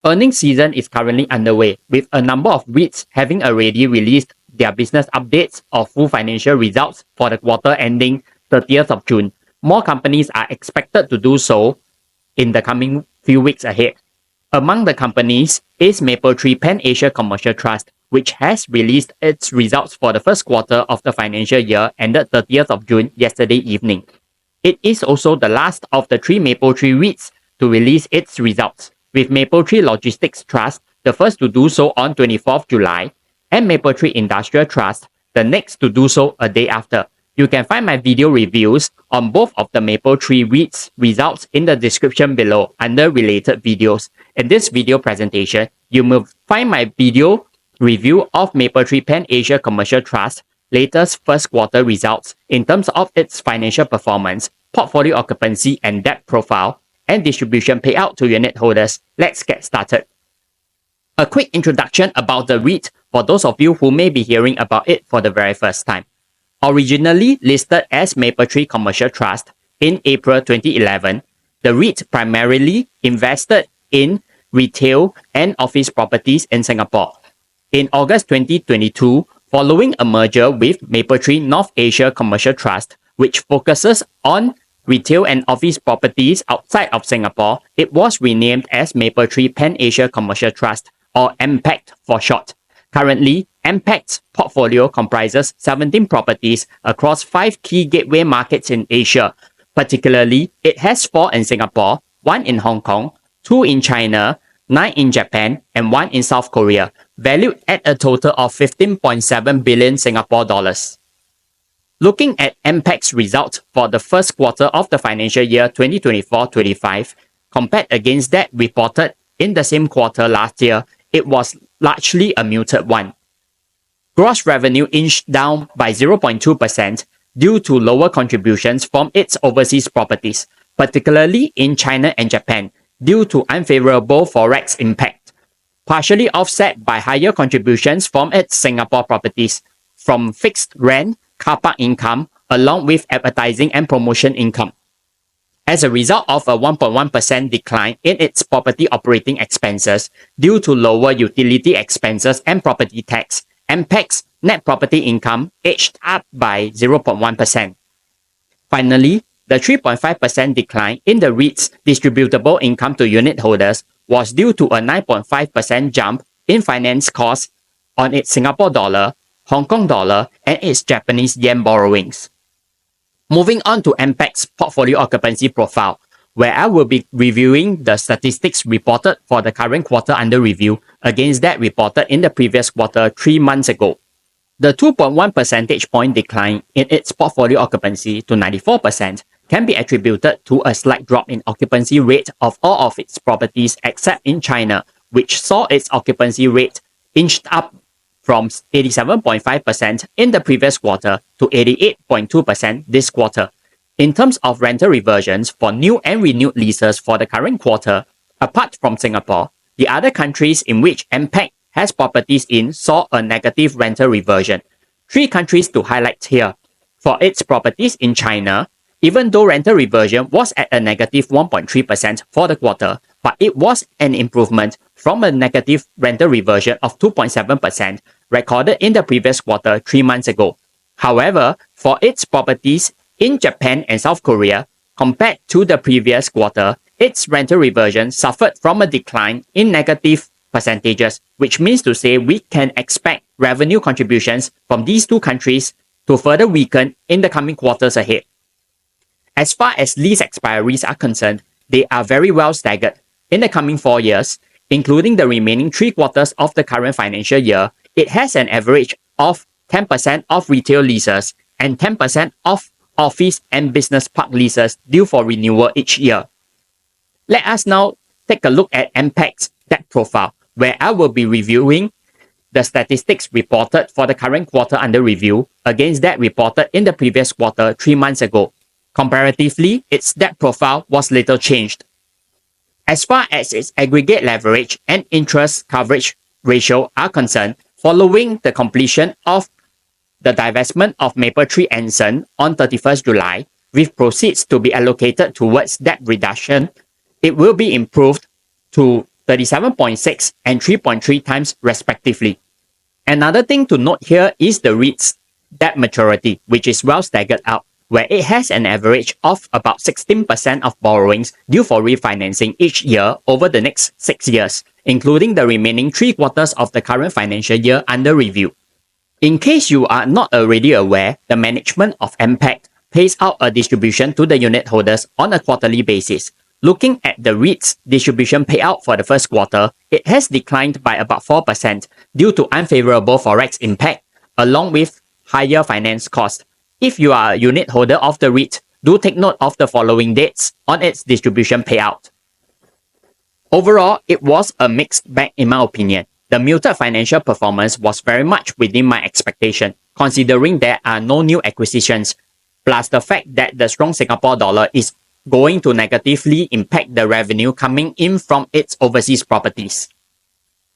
Earnings season is currently underway, with a number of REITs having already released their business updates or full financial results for the quarter ending 30th of June. More companies are expected to do so in the coming few weeks ahead. Among the companies is Mapletree Pan Asia Commercial Trust, which has released its results for the first quarter of the financial year ended 30th of June yesterday evening. It is also the last of the three Mapletree REITs to release its results, with Mapletree Logistics Trust the first to do so on 24th July, and Mapletree Industrial Trust the next to do so a day after. You can find my video reviews on both of the Mapletree REITs results in the description below under related videos. In this video presentation, you will find my video review of Mapletree Pan Asia Commercial Trust latest first quarter results in terms of its financial performance, portfolio occupancy and debt profile, and distribution payout to unit holders. Let's get started. A quick introduction about the REIT for those of you who may be hearing about it for the very first time. Originally listed as Mapletree Commercial Trust in April 2011, the REIT primarily invested in retail and office properties in Singapore. In August 2022, following a merger with Mapletree North Asia Commercial Trust, which focuses on retail and office properties outside of Singapore, it was renamed as Mapletree Pan Asia Commercial Trust, or MPACT for short. Currently, MPACT's portfolio comprises 17 properties across 5 key gateway markets in Asia. Particularly, it has 4 in Singapore, 1 in Hong Kong, 2 in China, 9 in Japan, and 1 in South Korea, valued at a total of 15.7 billion Singapore dollars. Looking at MPACT's results for the first quarter of the financial year 2024-25, compared against that reported in the same quarter last year, it was largely a muted one. Gross revenue inched down by 0.2% due to lower contributions from its overseas properties, particularly in China and Japan, due to unfavorable forex impact, partially offset by higher contributions from its Singapore properties, from fixed rent, car park income, along with advertising and promotion income. As a result of a 1.1% decline in its property operating expenses due to lower utility expenses and property tax, MPACT's net property income edged up by 0.1%. Finally, the 3.5% decline in the REIT's distributable income to unit holders was due to a 9.5% jump in finance costs on its Singapore dollar, Hong Kong dollar, and its Japanese yen borrowings. Moving on to MPACT's portfolio occupancy profile, where I will be reviewing the statistics reported for the current quarter under review against that reported in the previous quarter 3 months ago. The 2.1 percentage point decline in its portfolio occupancy to 94% can be attributed to a slight drop in occupancy rate of all of its properties except in China, which saw its occupancy rate inched up from 87.5% in the previous quarter to 88.2% this quarter. In terms of rental reversions for new and renewed leases for the current quarter, apart from Singapore, the other countries in which MPACT has properties in saw a negative rental reversion. 3 countries to highlight here. For its properties in China, even though rental reversion was at a negative 1.3% for the quarter, but it was an improvement from a negative rental reversion of 2.7% recorded in the previous quarter 3 months ago. However, for its properties in Japan and South Korea, compared to the previous quarter, its rental reversion suffered from a decline in negative percentages, which means to say we can expect revenue contributions from these 2 countries to further weaken in the coming quarters ahead. As far as lease expiries are concerned, they are very well staggered. In the coming 4 years, including the remaining 3 quarters of the current financial year, it has an average of 10% of retail leases and 10% of office and business park leases due for renewal each year. Let us now take a look at MPACT's debt profile, where I will be reviewing the statistics reported for the current quarter under review against that reported in the previous quarter 3 months ago. Comparatively, its debt profile was little changed. As far as its aggregate leverage and interest coverage ratio are concerned, following the completion of the divestment of Mapletree and Son on 31st July, with proceeds to be allocated towards debt reduction, it will be improved to 37.6 and 3.3 times respectively. Another thing to note here is the REIT's debt maturity, which is well staggered out, where it has an average of about 16% of borrowings due for refinancing each year over the next 6 years, including the remaining 3 quarters of the current financial year under review. In case you are not already aware, the management of MPACT pays out a distribution to the unit holders on a quarterly basis. Looking at the REIT's distribution payout for the first quarter, it has declined by about 4% due to unfavorable forex impact, along with higher finance costs. If you are a unit holder of the REIT, do take note of the following dates on its distribution payout. Overall, it was a mixed bag in my opinion. The muted financial performance was very much within my expectation, considering there are no new acquisitions, plus the fact that the strong Singapore dollar is going to negatively impact the revenue coming in from its overseas properties.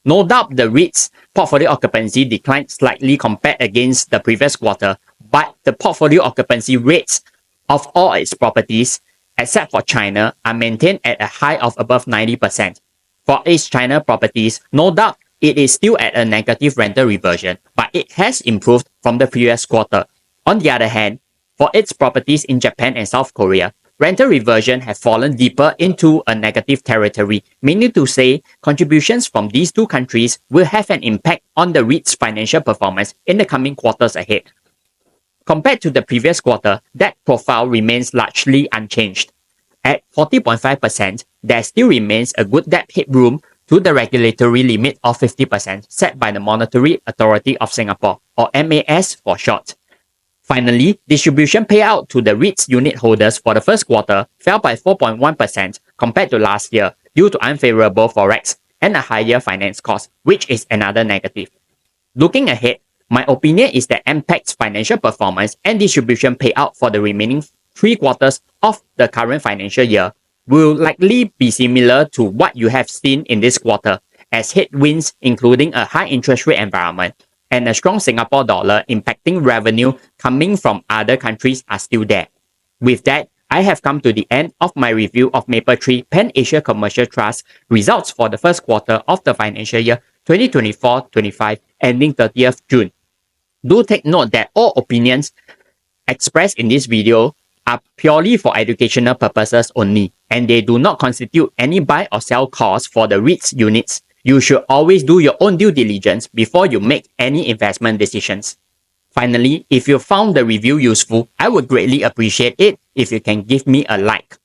No doubt the REIT's portfolio occupancy declined slightly compared against the previous quarter, but the portfolio occupancy rates of all its properties, except for China, are maintained at a high of above 90%. For its China properties, no doubt it is still at a negative rental reversion, but it has improved from the previous quarter. On the other hand, for its properties in Japan and South Korea, rental reversion has fallen deeper into a negative territory, meaning to say contributions from these two countries will have an impact on the REIT's financial performance in the coming quarters ahead. Compared to the previous quarter, that profile remains largely unchanged. At 40.5%, there still remains a good debt headroom to the regulatory limit of 50% set by the Monetary Authority of Singapore, or MAS for short. Finally, distribution payout to the REIT's unit holders for the first quarter fell by 4.1% compared to last year due to unfavorable forex and a higher finance cost, which is another negative. Looking ahead, my opinion is that MPACT's financial performance and distribution payout for the remaining 3 quarters of the current financial year will likely be similar to what you have seen in this quarter, as headwinds including a high interest rate environment and a strong Singapore dollar impacting revenue coming from other countries are still there. With that, I have come to the end of my review of Mapletree Pan Asia Commercial Trust results for the first quarter of the financial year 2024-25 ending 30th June. Do take note that all opinions expressed in this video are purely for educational purposes only, and they do not constitute any buy or sell calls for the REIT's units. You should always do your own due diligence before you make any investment decisions. Finally, if you found the review useful, I would greatly appreciate it if you can give me a like.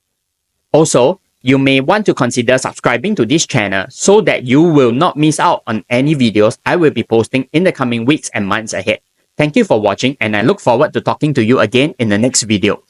Also, you may want to consider subscribing to this channel so that you will not miss out on any videos I will be posting in the coming weeks and months ahead. Thank you for watching, and I look forward to talking to you again in the next video.